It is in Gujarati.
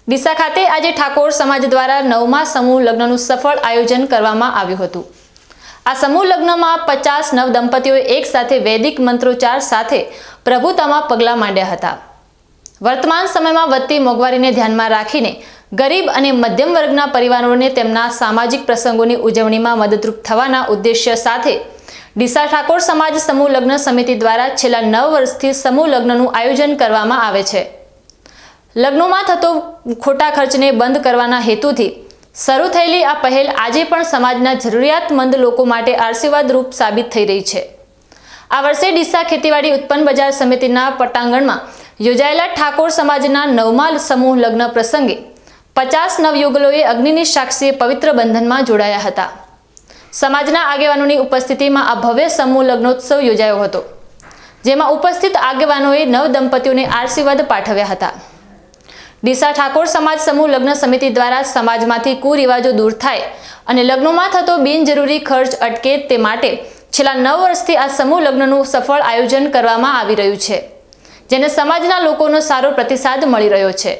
ડીસા ખાતે આજે ઠાકોર સમાજ દ્વારા 9મા સમૂહ લગ્નનું સફળ આયોજન કરવામાં આવ્યું હતું। આ સમૂહ લગ્નમાં 50 નવ દંપતીઓએ એક સાથે વૈદિક મંત્રોચ્ચાર સાથે પ્રભુતામાં પગલાં માંડ્યા હતા। વર્તમાન સમયમાં વધતી મોંઘવારીને ધ્યાનમાં રાખીને ગરીબ અને મધ્યમ વર્ગના પરિવારોને તેમના સામાજિક પ્રસંગોની ઉજવણીમાં મદદરૂપ થવાના ઉદ્દેશ્ય સાથે ડીસા ઠાકોર સમાજ સમૂહ લગ્ન સમિતિ દ્વારા છેલ્લા 9 વર્ષથી સમૂહ લગ્નનું આયોજન કરવામાં આવે છે। લગ્નોમાં થતો ખોટા ખર્ચને બંધ કરવાના હેતુથી શરૂ થયેલી આ પહેલ આજે પણ સમાજના જરૂરિયાતમંદ લોકો માટે આશીર્વાદરૂપ સાબિત થઈ રહી છે। આ વર્ષે ડીસા ખેતીવાડી ઉત્પન્ન બજાર સમિતિના પટાંગણમાં યોજાયેલા ઠાકોર સમાજના 9મા સમૂહ લગ્ન પ્રસંગે 50 નવયુગલોએ અગ્નિની સાક્ષીએ પવિત્ર બંધનમાં જોડાયા હતા। સમાજના આગેવાનોની ઉપસ્થિતિમાં આ ભવ્ય સમૂહ લગ્નોત્સવ યોજાયો હતો, જેમાં ઉપસ્થિત આગેવાનોએ નવ દંપતીઓને આશીર્વાદ પાઠવ્યા હતા। ડીસા ઠાકોર સમાજ સમૂહ લગ્ન સમિતિ દ્વારા સમાજમાંથી કુરિવાજો દૂર થાય અને લગ્નોમાં થતો બિનજરૂરી ખર્ચ અટકે તે માટે છેલ્લા 9 વર્ષથી આ સમૂહ લગ્નનું સફળ આયોજન કરવામાં આવી રહ્યું છે, જેને સમાજના લોકોનો સારો પ્રતિસાદ મળી રહ્યો છે।